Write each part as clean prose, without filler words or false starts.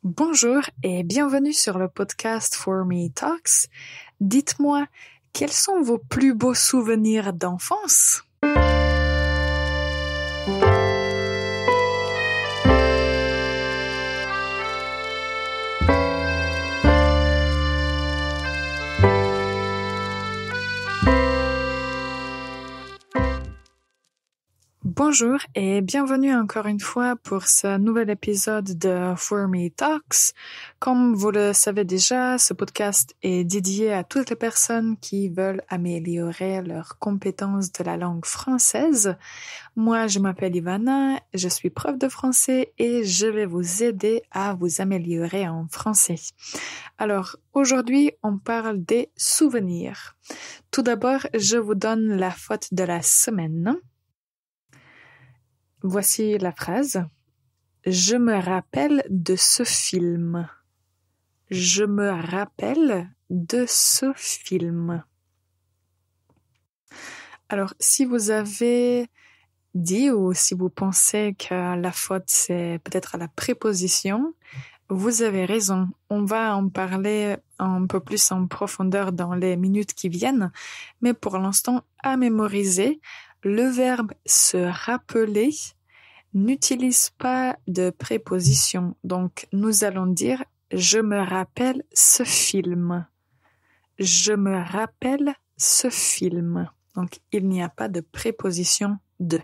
Bonjour et bienvenue sur le podcast For Me Talks. Dites-moi, quels sont vos plus beaux souvenirs d'enfance? Bonjour et bienvenue encore une fois pour ce nouvel épisode de For Me Talks. Comme vous le savez déjà, ce podcast est dédié à toutes les personnes qui veulent améliorer leurs compétences de la langue française. Moi, je m'appelle Ivana, je suis prof de français et je vais vous aider à vous améliorer en français. Alors, aujourd'hui, on parle des souvenirs. Tout d'abord, je vous donne la faute de la semaine. Voici la phrase. Je me rappelle de ce film. Je me rappelle de ce film. Alors, si vous avez dit ou si vous pensez que la faute c'est peut-être à la préposition, vous avez raison. On va en parler un peu plus en profondeur dans les minutes qui viennent, mais pour l'instant, à mémoriser, le verbe se rappeler n'utilise pas de préposition. Donc, nous allons dire « Je me rappelle ce film ». Je me rappelle ce film. Donc, il n'y a pas de préposition « de ».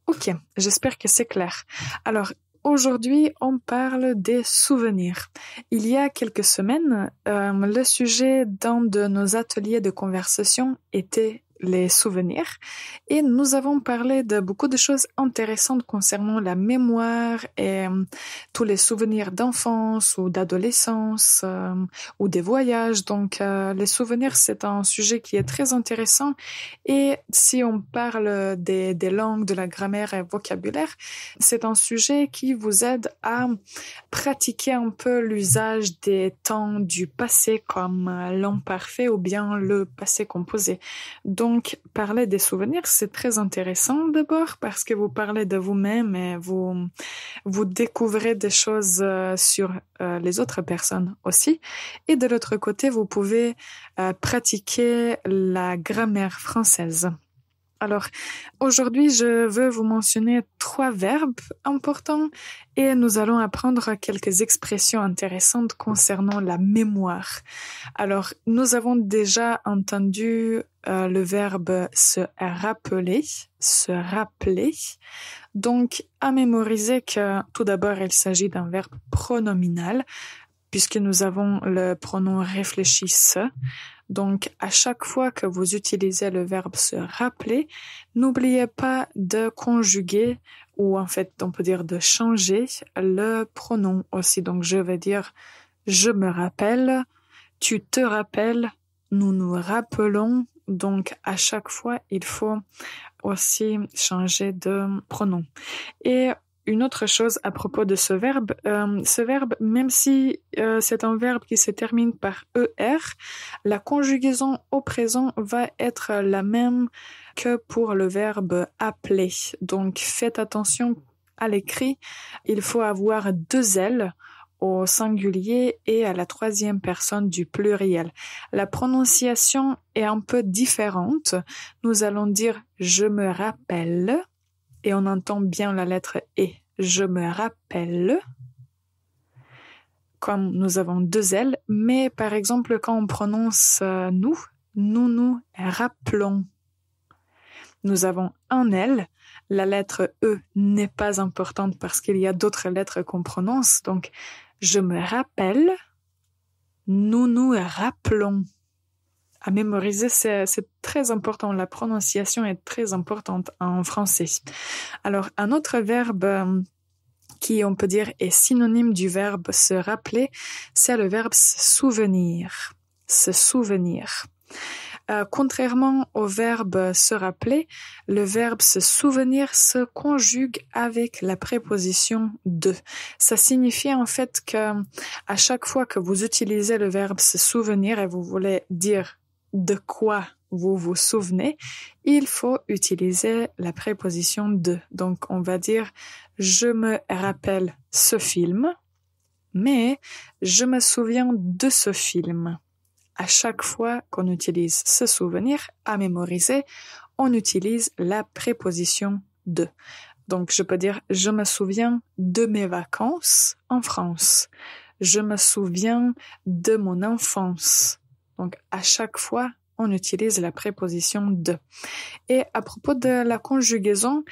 Ok, j'espère que c'est clair. Alors, aujourd'hui, on parle des souvenirs. Il y a quelques semaines, le sujet d'un de nos ateliers de conversation était les souvenirs et nous avons parlé de beaucoup de choses intéressantes concernant la mémoire et tous les souvenirs d'enfance ou d'adolescence ou des voyages. Donc les souvenirs, c'est un sujet qui est très intéressant et si on parle des langues, de la grammaire et vocabulaire, c'est un sujet qui vous aide à pratiquer un peu l'usage des temps du passé comme l'imparfait ou bien le passé composé. Donc, parler des souvenirs, c'est très intéressant d'abord parce que vous parlez de vous-même et vous découvrez des choses sur les autres personnes aussi. Et de l'autre côté, vous pouvez pratiquer la grammaire française. Alors, aujourd'hui, je veux vous mentionner 3 verbes importants et nous allons apprendre quelques expressions intéressantes concernant la mémoire. Alors, nous avons déjà entendu le verbe se rappeler, se rappeler. Donc, à mémoriser que tout d'abord, il s'agit d'un verbe pronominal puisque nous avons le pronom réfléchi se. Donc, à chaque fois que vous utilisez le verbe se rappeler, n'oubliez pas de conjuguer ou en fait, on peut dire de changer le pronom aussi. Donc, je vais dire je me rappelle, tu te rappelles, nous nous rappelons. Donc, à chaque fois, il faut aussi changer de pronom. Et une autre chose à propos de ce verbe, même si c'est un verbe qui se termine par ER, la conjugaison au présent va être la même que pour le verbe appeler. Donc, faites attention à l'écrit, il faut avoir 2 L au singulier et à la 3e personne du pluriel. La prononciation est un peu différente. Nous allons dire « je me rappelle » et on entend bien la lettre « e ». Je me rappelle, comme nous avons 2 L, mais par exemple, quand on prononce nous nous rappelons. Nous avons un L, la lettre E n'est pas importante parce qu'il y a d'autres lettres qu'on prononce, donc je me rappelle, nous nous rappelons. À mémoriser, c'est très important. La prononciation est très importante en français. Alors, un autre verbe qui, on peut dire, est synonyme du verbe se rappeler, c'est le verbe se souvenir. Se souvenir. Contrairement au verbe se rappeler, le verbe se souvenir se conjugue avec la préposition de. Ça signifie en fait que à chaque fois que vous utilisez le verbe se souvenir et vous voulez dire de quoi vous vous souvenez, il faut utiliser la préposition de. Donc, on va dire « Je me rappelle ce film » mais je me souviens de ce film. À chaque fois qu'on utilise se souvenir à mémoriser, on utilise la préposition de. Donc, je peux dire je me souviens de mes vacances en France. Je me souviens de mon enfance. Donc, à chaque fois, on utilise la préposition de. Et à propos de la conjugaison,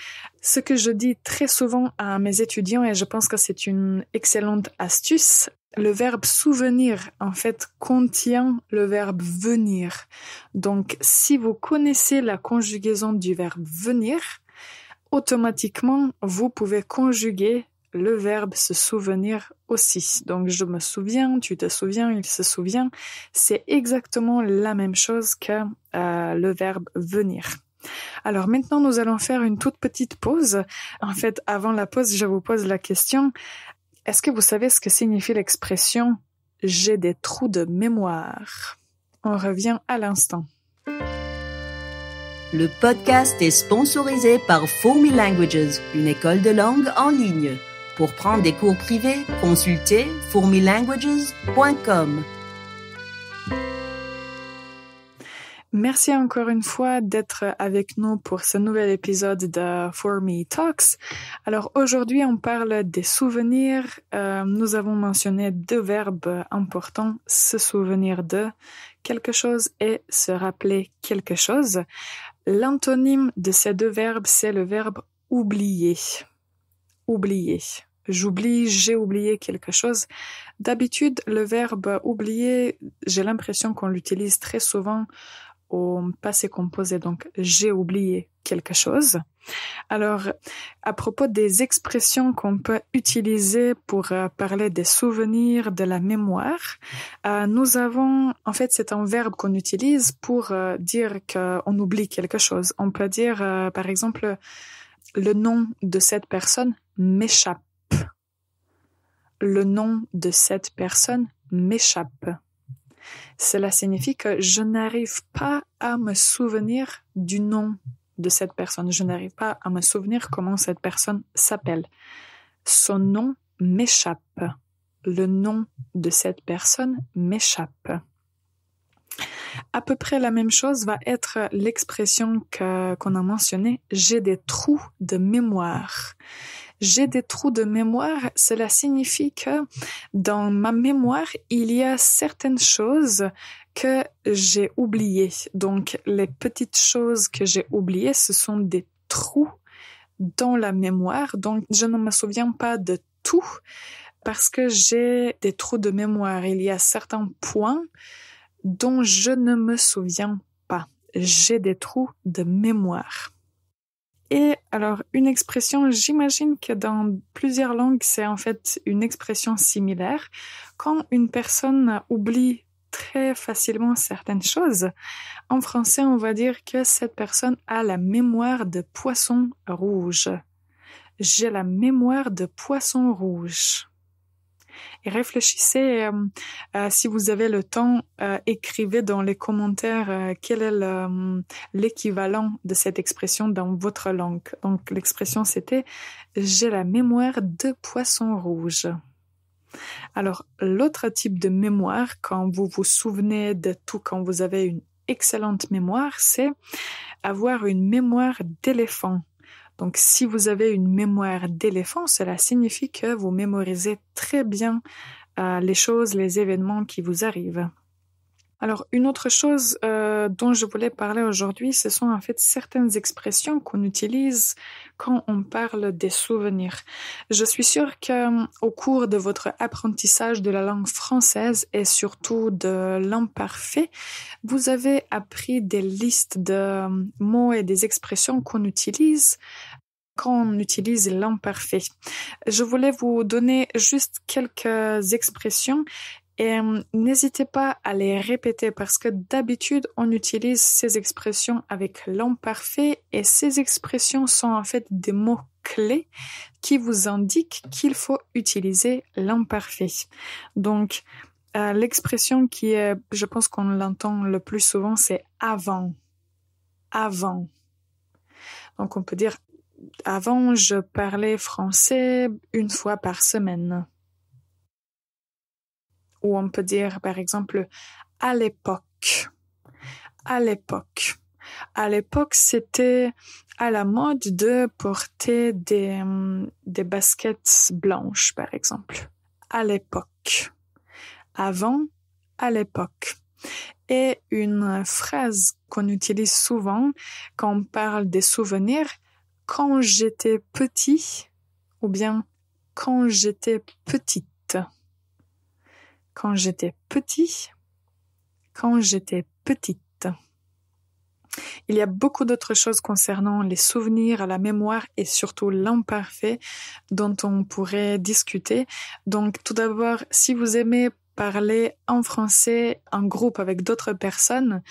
ce que je dis très souvent à mes étudiants, et je pense que c'est une excellente astuce, le verbe souvenir, en fait, contient le verbe venir. Donc, si vous connaissez la conjugaison du verbe venir, automatiquement, vous pouvez conjuguer le verbe se souvenir aussi. Donc, je me souviens, tu te souviens, il se souvient. C'est exactement la même chose que le verbe venir. Alors maintenant, nous allons faire une toute petite pause. En fait, avant la pause, je vous pose la question, est-ce que vous savez ce que signifie l'expression « j'ai des trous de mémoire » ? On revient à l'instant. Le podcast est sponsorisé par For Me Languages, une école de langue en ligne. Pour prendre des cours privés, consultez formelanguages.com. Merci encore une fois d'être avec nous pour ce nouvel épisode de For Me Talks. Alors aujourd'hui, on parle des souvenirs. Nous avons mentionné 2 verbes importants, se souvenir de quelque chose et se rappeler quelque chose. L'antonyme de ces 2 verbes, c'est le verbe oublier. Oublier. J'oublie, j'ai oublié quelque chose. D'habitude, le verbe oublier, j'ai l'impression qu'on l'utilise très souvent au passé composé, donc j'ai oublié quelque chose. Alors, à propos des expressions qu'on peut utiliser pour parler des souvenirs, de la mémoire, nous avons, en fait, c'est un verbe qu'on utilise pour dire qu'on oublie quelque chose. On peut dire, par exemple, le nom de cette personne m'échappe. Le nom de cette personne m'échappe. Cela signifie que je n'arrive pas à me souvenir du nom de cette personne. Je n'arrive pas à me souvenir comment cette personne s'appelle. Son nom m'échappe. Le nom de cette personne m'échappe. À peu près la même chose va être l'expression qu'on a mentionnée, j'ai des trous de mémoire. J'ai des trous de mémoire, cela signifie que dans ma mémoire, il y a certaines choses que j'ai oubliées. Donc, les petites choses que j'ai oubliées, ce sont des trous dans la mémoire. Donc, je ne me souviens pas de tout parce que j'ai des trous de mémoire. Il y a certains points dont je ne me souviens pas. J'ai des trous de mémoire. Et alors, une expression, j'imagine que dans plusieurs langues, c'est en fait une expression similaire. Quand une personne oublie très facilement certaines choses, en français, on va dire que cette personne a la mémoire de poisson rouge. J'ai la mémoire de poisson rouge. Et réfléchissez, si vous avez le temps, écrivez dans les commentaires quel est l'équivalent de cette expression dans votre langue. Donc l'expression c'était « j'ai la mémoire de poisson rouge ». Alors l'autre type de mémoire, quand vous vous souvenez de tout, quand vous avez une excellente mémoire, c'est avoir une mémoire d'éléphant. Donc, si vous avez une mémoire d'éléphant, cela signifie que vous mémorisez très bien les choses, les événements qui vous arrivent. Alors, une autre chose dont je voulais parler aujourd'hui, ce sont en fait certaines expressions qu'on utilise quand on parle des souvenirs. Je suis sûre qu'au cours de votre apprentissage de la langue française et surtout de l'imparfait, vous avez appris des listes de mots et des expressions qu'on utilise quand on utilise l'imparfait. Je voulais vous donner juste quelques expressions et n'hésitez pas à les répéter parce que d'habitude, on utilise ces expressions avec l'imparfait et ces expressions sont en fait des mots clés qui vous indiquent qu'il faut utiliser l'imparfait. Donc, l'expression qui est, je pense qu'on l'entend le plus souvent, c'est avant. Avant. Donc, on peut dire avant, je parlais français 1 fois par semaine. ou on peut dire par exemple à l'époque. À l'époque. À l'époque, c'était à la mode de porter des baskets blanches, par exemple. À l'époque. Avant, à l'époque. Et une phrase qu'on utilise souvent quand on parle des souvenirs, quand j'étais petit, ou bien quand j'étais petite. Quand j'étais petit, quand j'étais petite. Il y a beaucoup d'autres choses concernant les souvenirs, la mémoire et surtout l'imparfait dont on pourrait discuter. Donc tout d'abord, si vous aimez parler en français en groupe avec d'autres personnes,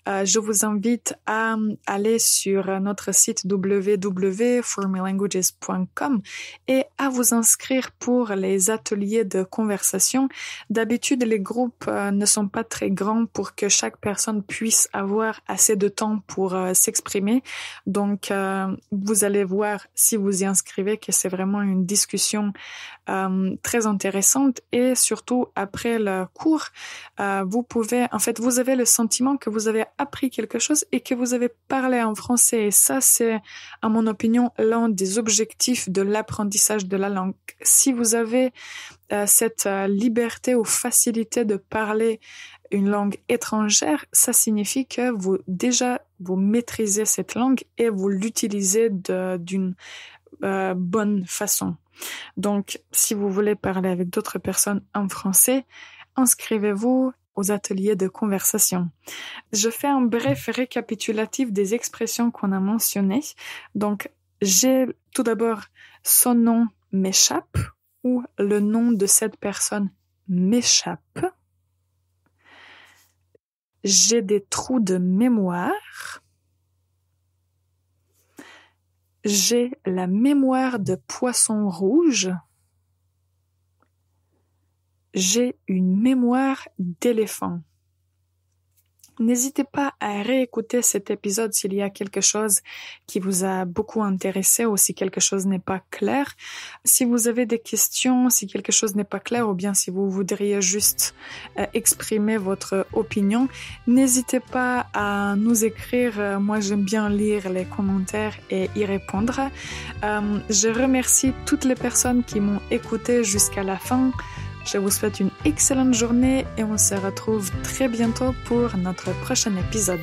je vous invite à aller sur notre site www.formilanguages.com et à vous inscrire pour les ateliers de conversation. D'habitude, les groupes ne sont pas très grands pour que chaque personne puisse avoir assez de temps pour s'exprimer. Donc, vous allez voir si vous y inscrivez que c'est vraiment une discussion très intéressante et surtout après le cours, vous avez le sentiment que vous avez appris quelque chose et que vous avez parlé en français. Et ça, c'est, à mon opinion, l'un des objectifs de l'apprentissage de la langue. Si vous avez cette liberté ou facilité de parler une langue étrangère, ça signifie que vous maîtrisez cette langue et vous l'utilisez d'une bonne façon. Donc, si vous voulez parler avec d'autres personnes en français, inscrivez-vous aux ateliers de conversation. Je fais un bref récapitulatif des expressions qu'on a mentionnées. Donc, j'ai tout d'abord son nom m'échappe ou le nom de cette personne m'échappe. J'ai des trous de mémoire. J'ai la mémoire de poisson rouge. J'ai une mémoire d'éléphant. N'hésitez pas à réécouter cet épisode s'il y a quelque chose qui vous a beaucoup intéressé ou si quelque chose n'est pas clair. Si vous avez des questions, si quelque chose n'est pas clair ou bien si vous voudriez juste exprimer votre opinion, n'hésitez pas à nous écrire. Moi, j'aime bien lire les commentaires et y répondre. Je remercie toutes les personnes qui m'ont écouté jusqu'à la fin. Je vous souhaite une excellente journée et on se retrouve très bientôt pour notre prochain épisode.